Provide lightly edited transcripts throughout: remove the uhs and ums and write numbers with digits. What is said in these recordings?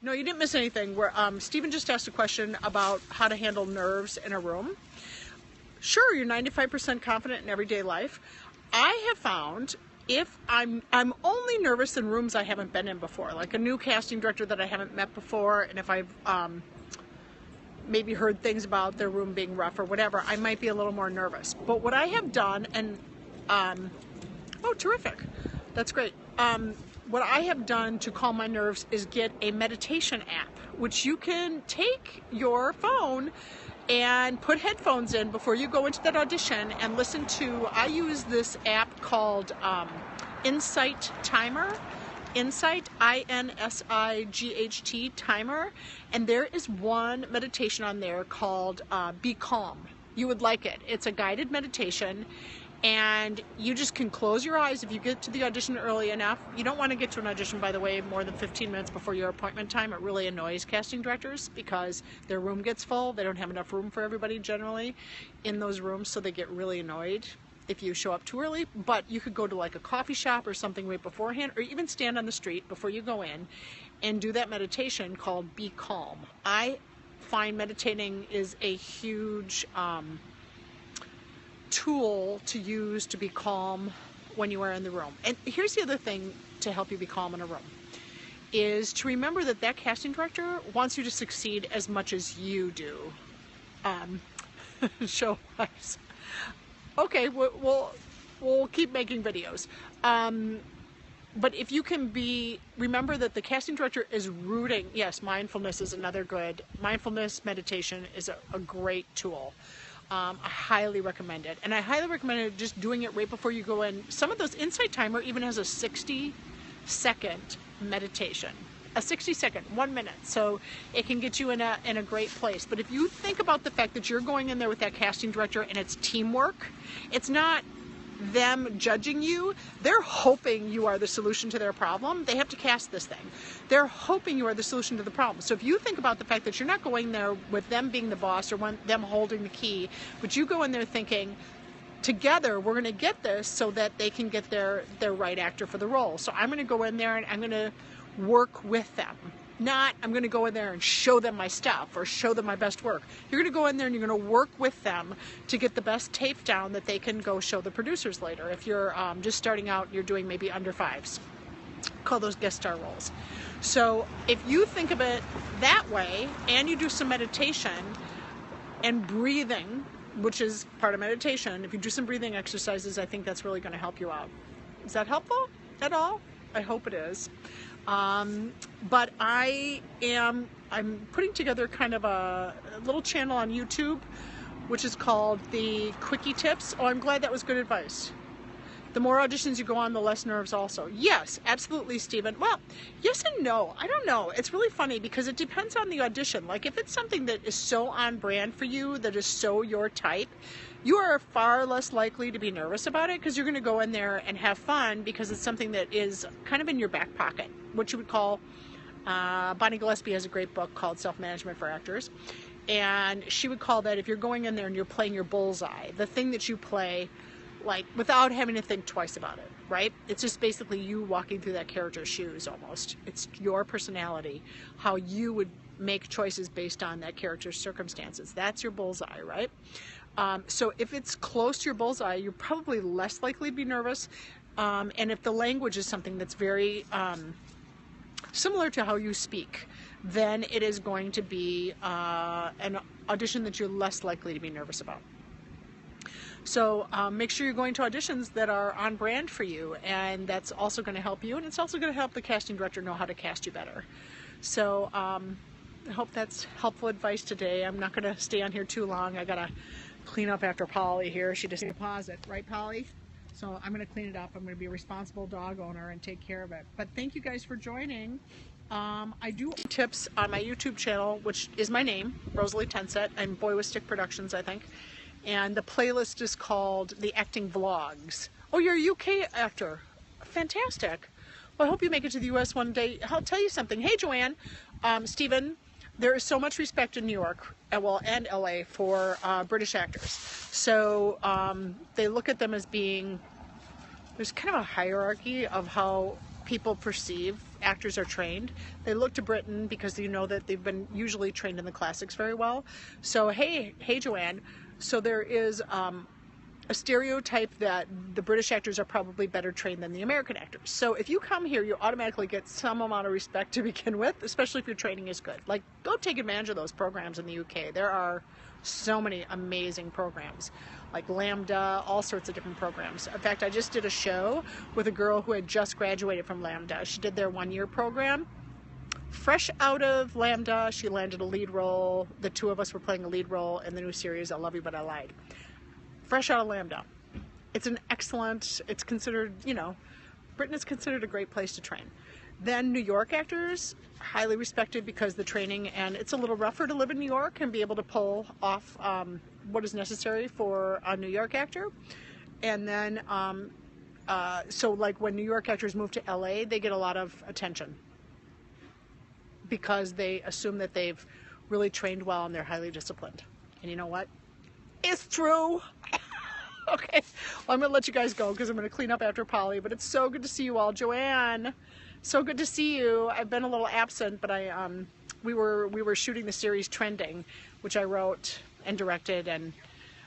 No, you didn't miss anything. Where Stephen just asked a question about how to handle nerves in a room. Sure, you're 95% confident in everyday life. I have found if I'm only nervous in rooms I haven't been in before, like a new casting director that I haven't met before, and if I've maybe heard things about their room being rough or whatever, I might be a little more nervous. But what I have done, and oh, terrific, that's great. What I have done to calm my nerves is get a meditation app, which you can take your phone and put headphones in before you go into that audition and listen to. I use this app called Insight Timer. Insight, INSIGHT Timer, and there is one meditation on there called Be Calm. You would like it. It's a guided meditation, and you just can close your eyes if you get to the audition early enough. You don't want to get to an audition, by the way, more than 15 minutes before your appointment time. It really annoys casting directors because their room gets full. They don't have enough room for everybody generally in those rooms, so they get really annoyed if you show up too early. But you could go to like a coffee shop or something right beforehand, or even stand on the street before you go in and do that meditation called Be Calm. I find meditating is a huge tool to use to be calm when you are in the room. And here's the other thing to help you be calm in a room, is to remember that that casting director wants you to succeed as much as you do. Show wise. Okay, we'll keep making videos. But if you can remember that the casting director is rooting. Yes, mindfulness is another good. Mindfulness meditation is a great tool. I highly recommend it. And I highly recommend it just doing it right before you go in. Some of those Insight Timer even has a 60-second meditation. A 60-second, 1 minute. So it can get you in a great place. But if you think about the fact that you're going in there with that casting director and it's teamwork, it's not them judging you. They're hoping you are the solution to their problem. They have to cast this thing. They're hoping you are the solution to the problem. So if you think about the fact that you're not going there with them being the boss or them holding the key, but you go in there thinking, together we're going to get this so that they can get their right actor for the role. So I'm going to go in there and I'm going to work with them. Not, I'm going to go in there and show them my stuff or show them my best work. You're going to go in there and you're going to work with them to get the best tape down that they can go show the producers later. If you're just starting out, you're doing maybe under fives. Call those guest star roles. So if you think of it that way and you do some meditation and breathing, which is part of meditation, if you do some breathing exercises, I think that's really going to help you out. Is that helpful at all? I hope it is. But I'm putting together kind of a little channel on YouTube, which is called the Quickie Tips. Oh, I'm glad that was good advice. The more auditions you go on, the less nerves also. Yes, absolutely, Stephen. Well, yes and no. I don't know. It's really funny because it depends on the audition. Like if it's something that is so on brand for you, that is so your type, you are far less likely to be nervous about it because you're going to go in there and have fun because it's something that is kind of in your back pocket, what you would call, Bonnie Gillespie has a great book called Self-Management for Actors, and she would call that, if you're going in there and you're playing your bullseye, the thing that you play like without having to think twice about it, right? It's just basically you walking through that character's shoes almost. It's your personality, how you would make choices based on that character's circumstances. That's your bullseye, right? So if it's close to your bullseye, you're probably less likely to be nervous. And if the language is something that's very similar to how you speak, then it is going to be an audition that you're less likely to be nervous about. So make sure you're going to auditions that are on brand for you, and that's also going to help you, and it's also going to help the casting director know how to cast you better. So I hope that's helpful advice today. I'm not going to stay on here too long. I got to clean up after Polly here. She just deposit, right, Polly? So I'm going to clean it up. I'm going to be a responsible dog owner and take care of it. But thank you guys for joining. I do tips on my YouTube channel, which is my name, Rosalie Tenset. I'm Boy with Stick Productions, I think. And the playlist is called The Acting Vlogs. Oh, you're a UK actor. Fantastic. Well, I hope you make it to the US one day. I'll tell you something. Hey, Joanne, Stephen, there is so much respect in New York, well, and LA for British actors. So they look at them as being, there's kind of a hierarchy of how people perceive actors are trained. They look to Britain because you know that they've been usually trained in the classics very well. So hey Joanne, so there is a stereotype that the British actors are probably better trained than the American actors. So if you come here, you automatically get some amount of respect to begin with, especially if your training is good. Like, go take advantage of those programs in the UK. There are so many amazing programs, like Lambda, all sorts of different programs. In fact, I just did a show with a girl who had just graduated from Lambda. She did their one-year program. Fresh out of Lambda, she landed a lead role. The two of us were playing a lead role in the new series, I Love You But I Lied. Fresh out of Lambda. It's an excellent, it's considered, you know, Britain is considered a great place to train. Then New York actors, highly respected because the training, and it's a little rougher to live in New York and be able to pull off what is necessary for a New York actor. And then, so like when New York actors move to LA, they get a lot of attention because they assume that they've really trained well and they're highly disciplined. And you know what? It's true. Okay, well, I'm gonna let you guys go because I'm gonna clean up after Polly, but it's so good to see you all. Joanne, so good to see you. I've been a little absent, but we were shooting the series Trending, which I wrote and directed, and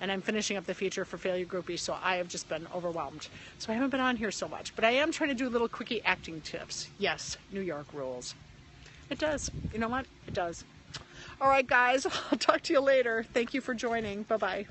I'm finishing up the feature for Failure Groupie, so I have just been overwhelmed. So I haven't been on here so much, but I am trying to do little quickie acting tips. Yes, New York rules. It does. You know what? It does. All right, guys, I'll talk to you later. Thank you for joining. Bye-bye.